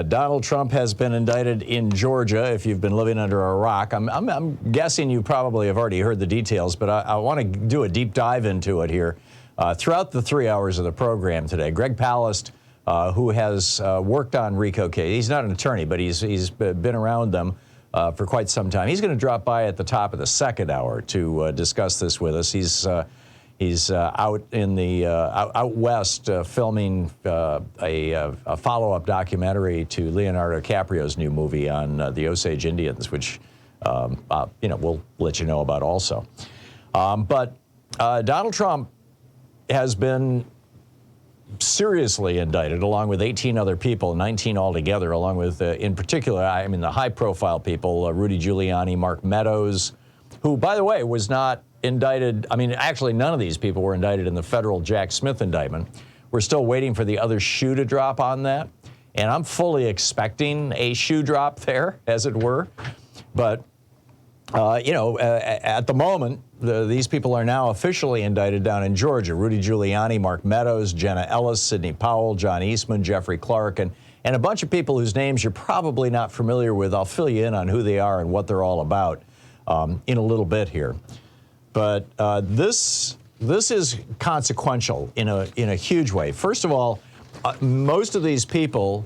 Donald Trump has been indicted in Georgia. If you've been living under a rock, I'm guessing you probably have already heard the details, but I want to do a deep dive into it here. Throughout the 3 hours of the program today, Greg Palast, who has worked on RICO case, he's not an attorney, but he's been around them for quite some time. He's going to drop by at the top of the second hour to discuss this with us. He's out in the out west filming a follow-up documentary to Leonardo DiCaprio's new movie on the Osage Indians, which we'll let you know about also. But Donald Trump has been seriously indicted, along with 18 other people, 19 altogether, along with, in particular, the high-profile people, Rudy Giuliani, Mark Meadows, who, by the way, was not indicted. Actually, none of these people were indicted in the federal Jack Smith indictment. We're still waiting for the other shoe to drop on that, and I'm fully expecting a shoe drop there, as it were. But, at the moment, these people are now officially indicted down in Georgia. Rudy Giuliani, Mark Meadows, Jenna Ellis, Sidney Powell, John Eastman, Jeffrey Clark, and a bunch of people whose names you're probably not familiar with. I'll fill you in on who they are and what they're all about in a little bit here. But this is consequential in a huge way. First of all, most of these people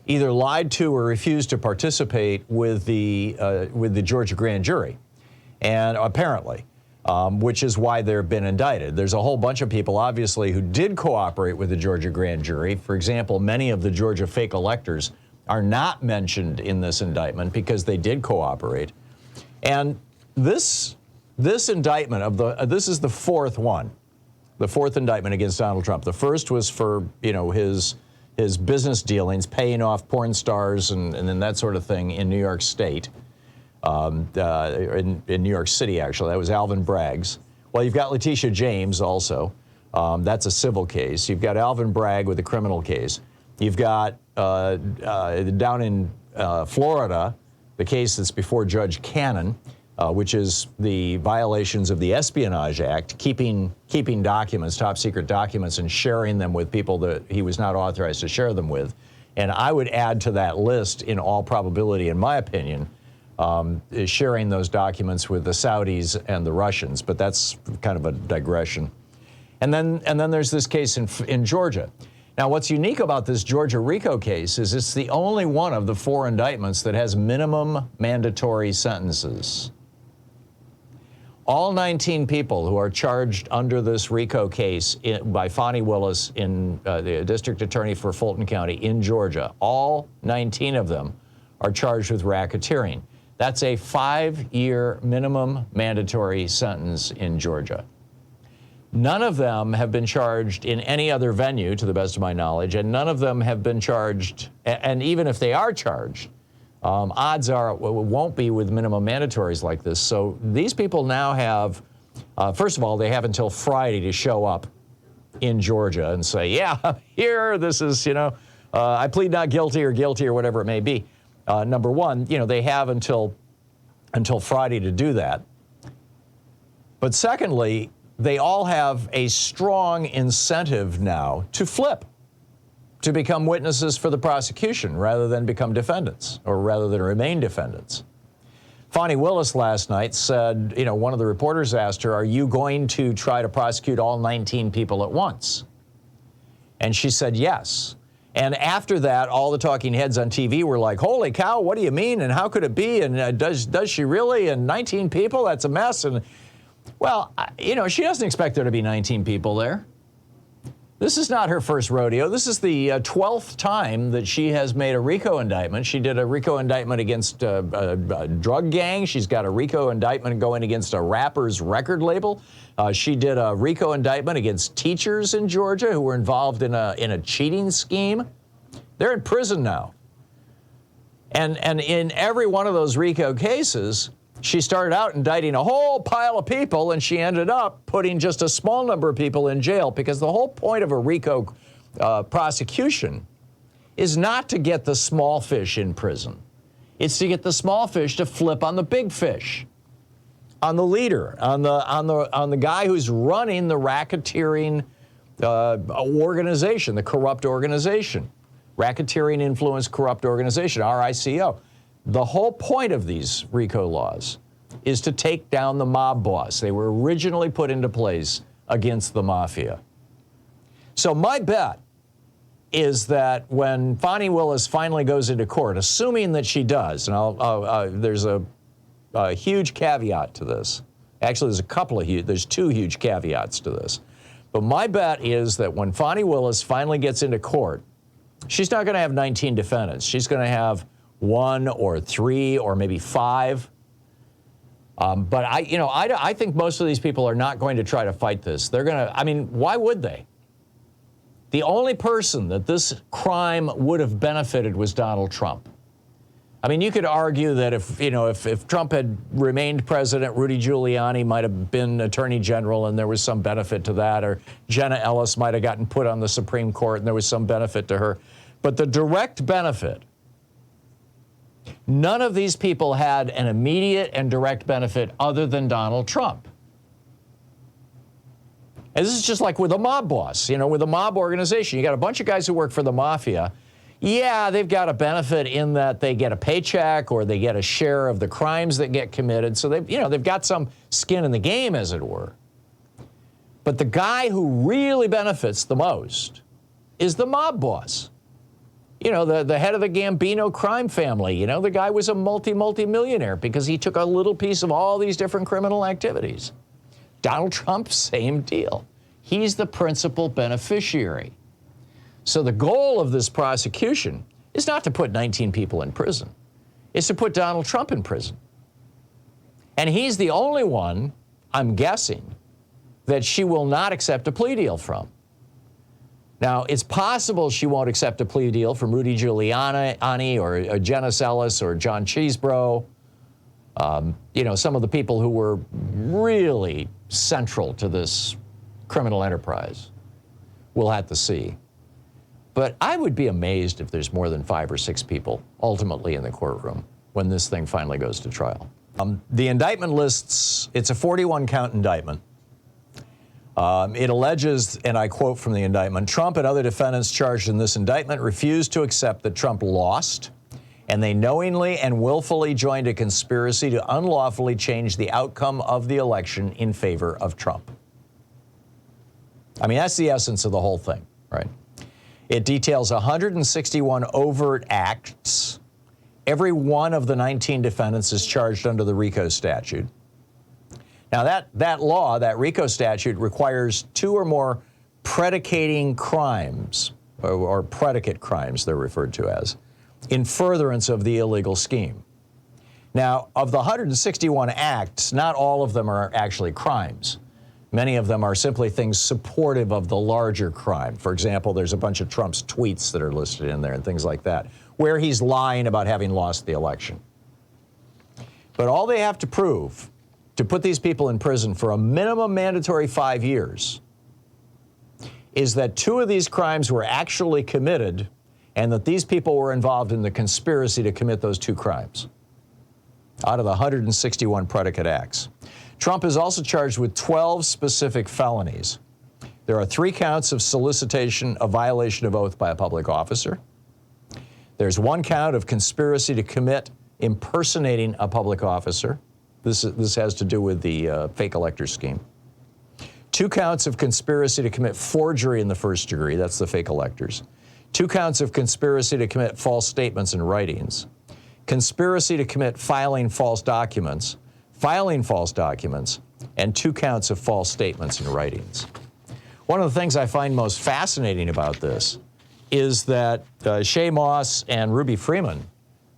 either lied to or refused to participate with the Georgia grand jury, and apparently, which is why they've been indicted. There's a whole bunch of people, obviously, who did cooperate with the Georgia grand jury. For example, many of the Georgia fake electors are not mentioned in this indictment because they did cooperate, and this indictment this is the fourth one, the fourth indictment against Donald Trump. The first was for his business dealings, paying off porn stars and then that sort of thing in New York State, in New York City actually. That was Alvin Bragg's. Well, you've got Letitia James also. That's a civil case. You've got Alvin Bragg with a criminal case. You've got down in Florida, the case that's before Judge Cannon, which is the violations of the Espionage Act, keeping documents, top secret documents, and sharing them with people that he was not authorized to share them with. And I would add to that list, in all probability, in my opinion, is sharing those documents with the Saudis and the Russians. But that's kind of a digression. And then there's this case in Georgia. Now, what's unique about this Georgia RICO case is it's the only one of the 4 indictments that has minimum mandatory sentences. All 19 people who are charged under this RICO case by Fani Willis, the district attorney for Fulton County in Georgia, all 19 of them are charged with racketeering. That's a 5-year minimum mandatory sentence in Georgia. None of them have been charged in any other venue, to the best of my knowledge, and none of them have been charged, and even if they are charged, odds are it won't be with minimum mandatories like this. So these people now have, first of all, they have until Friday to show up in Georgia and say, yeah, I'm here, this is, I plead not guilty or whatever it may be. Number one, they have until Friday to do that. But secondly, they all have a strong incentive now to flip, to become witnesses for the prosecution rather than become defendants, or rather than remain defendants. Fani Willis last night said, one of the reporters asked her, are you going to try to prosecute all 19 people at once? And she said yes. And after that, all the talking heads on TV were like, holy cow, what do you mean? And how could it be? And does she really? And 19 people? That's a mess. And well, she doesn't expect there to be 19 people there. This is not her first rodeo. This is the 12th time that she has made a RICO indictment. She did a RICO indictment against a drug gang. She's got a RICO indictment going against a rapper's record label. She did a RICO indictment against teachers in Georgia who were involved in a cheating scheme. They're in prison now. And in every one of those RICO cases, she started out indicting a whole pile of people, and she ended up putting just a small number of people in jail, because the whole point of a RICO prosecution is not to get the small fish in prison. It's to get the small fish to flip on the big fish, on the leader, on the guy who's running the racketeering organization, the corrupt organization. Racketeering, Influence, Corrupt Organization, RICO. The whole point of these RICO laws is to take down the mob boss. They were originally put into place against the mafia. So my bet is that when Fani Willis finally goes into court, assuming that she does, and there's a huge caveat to this. Actually, there's two huge caveats to this. But my bet is that when Fani Willis finally gets into court, she's not going to have 19 defendants. She's going to have 1 or 3 or maybe 5. But I think most of these people are not going to try to fight this. They're going to, I mean, why would they? The only person that this crime would have benefited was Donald Trump. I mean, you could argue that if Trump had remained president, Rudy Giuliani might have been attorney general and there was some benefit to that, or Jenna Ellis might have gotten put on the Supreme Court and there was some benefit to her. But the direct benefit, none of these people had an immediate and direct benefit other than Donald Trump. And this is just like with a mob boss, with a mob organization. You got a bunch of guys who work for the mafia. Yeah, they've got a benefit in that they get a paycheck or they get a share of the crimes that get committed. So they've got some skin in the game, as it were. But the guy who really benefits the most is the mob boss. The head of the Gambino crime family. The guy was a multi-millionaire because he took a little piece of all these different criminal activities. Donald Trump, same deal. He's the principal beneficiary. So the goal of this prosecution is not to put 19 people in prison. It's to put Donald Trump in prison. And he's the only one, I'm guessing, that she will not accept a plea deal from. Now, it's possible she won't accept a plea deal from Rudy Giuliani or Jenna Ellis or John Chesebro. Some of the people who were really central to this criminal enterprise. We'll have to see. But I would be amazed if there's more than 5 or 6 people ultimately in the courtroom when this thing finally goes to trial. The indictment lists, it's a 41-count indictment. It alleges, and I quote from the indictment, Trump and other defendants charged in this indictment refused to accept that Trump lost, and they knowingly and willfully joined a conspiracy to unlawfully change the outcome of the election in favor of Trump. I mean, that's the essence of the whole thing, right? It details 161 overt acts. Every one of the 19 defendants is charged under the RICO statute. Now, that RICO statute requires 2 or more predicating crimes, or predicate crimes they're referred to as, in furtherance of the illegal scheme. Now, of the 161 acts, not all of them are actually crimes. Many of them are simply things supportive of the larger crime. For example, there's a bunch of Trump's tweets that are listed in there and things like that, where he's lying about having lost the election. But all they have to prove to put these people in prison for a minimum mandatory 5 years is that 2 of these crimes were actually committed and that these people were involved in the conspiracy to commit those 2 crimes out of the 161 predicate acts. Trump is also charged with 12 specific felonies. There are 3 counts of solicitation of violation of oath by a public officer. There's 1 count of conspiracy to commit impersonating a public officer. This has to do with the fake elector scheme. 2 counts of conspiracy to commit forgery in the first degree. That's the fake electors. 2 counts of conspiracy to commit false statements and writings. Conspiracy to commit filing false documents, and 2 counts of false statements and writings. One of the things I find most fascinating about this is that Shay Moss and Ruby Freeman,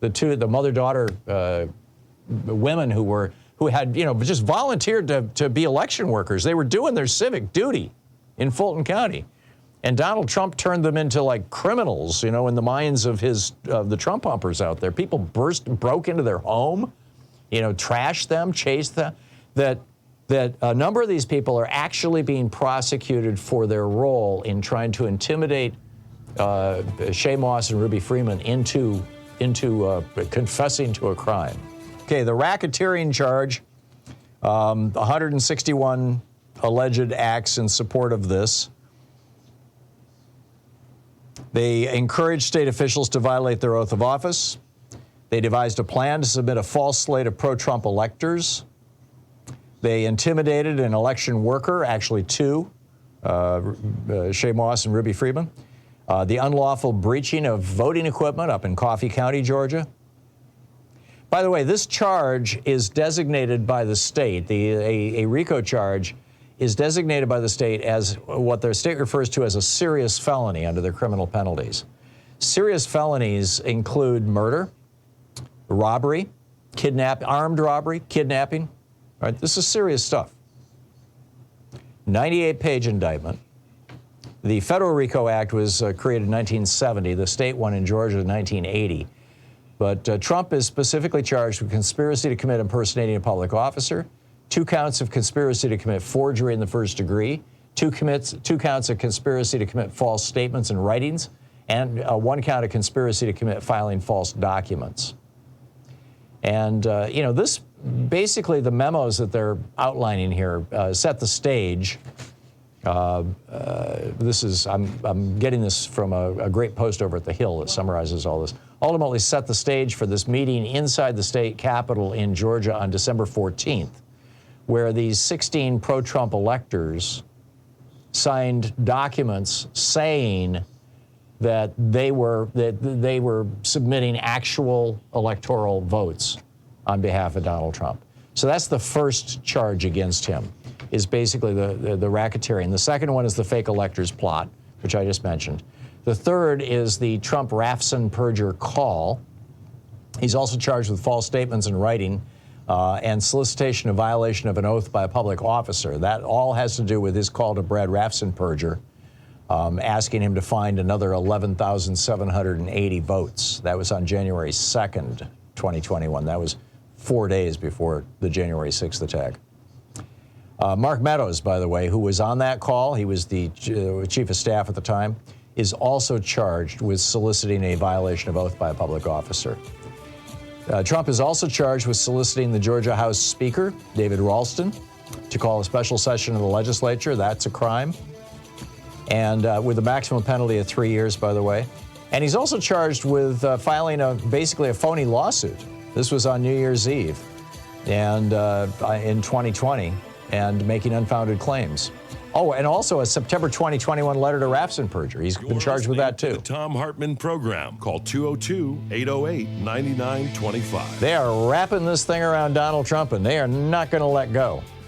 the mother-daughter women who had just volunteered to be election workers, they were doing their civic duty in Fulton County, and Donald Trump turned them into like criminals, in the minds of the Trump pumpers out there. People broke into their home, trashed them, chased them. That a number of these people are actually being prosecuted for their role in trying to intimidate Shay Moss and Ruby Freeman into confessing to a crime. Okay, the racketeering charge, 161 alleged acts in support of this. They encouraged state officials to violate their oath of office. They devised a plan to submit a false slate of pro-Trump electors. They intimidated an election worker, actually two, Shay Moss and Ruby Freeman. The unlawful breaching of voting equipment up in Coffee County, Georgia. By the way, this charge is designated by the state. A RICO charge is designated by the state as what their state refers to as a serious felony under their criminal penalties. Serious felonies include murder, robbery, armed robbery, kidnapping. Right? This is serious stuff. 98-page indictment. The federal RICO Act was created in 1970. The state one in Georgia in 1980. But Trump is specifically charged with conspiracy to commit impersonating a public officer, 2 counts of conspiracy to commit forgery in the first degree, 2 counts of conspiracy to commit false statements and writings, and 1 count of conspiracy to commit filing false documents. And, you know, this basically the memos that they're outlining here set the stage. This is, I'm getting this from a great post over at The Hill that summarizes all this. Ultimately set the stage for this meeting inside the state capitol in Georgia on December 14th, where these 16 pro-Trump electors signed documents saying that they were submitting actual electoral votes on behalf of Donald Trump. So that's the first charge against him, is basically the racketeering. The second one is the fake electors plot, which I just mentioned. The third is the Trump-Rafson perjure call. He's also charged with false statements in writing and solicitation of violation of an oath by a public officer. That all has to do with his call to Brad Rafson perjure, asking him to find another 11,780 votes. That was on January 2nd, 2021. That was 4 days before the January 6th attack. Mark Meadows, by the way, who was on that call, he was the chief of staff at the time, is also charged with soliciting a violation of oath by a public officer. Trump is also charged with soliciting the Georgia House Speaker, David Ralston, to call a special session of the legislature. That's a crime. And with a maximum penalty of 3 years, by the way. And he's also charged with filing basically a phony lawsuit. This was on New Year's Eve and in 2020, and making unfounded claims. Oh, and also a September 2021 letter to Rafson perjure. He's been charged with that, too. The Thom Hartmann Program. Call 202-808-9925. They are wrapping this thing around Donald Trump, and they are not going to let go.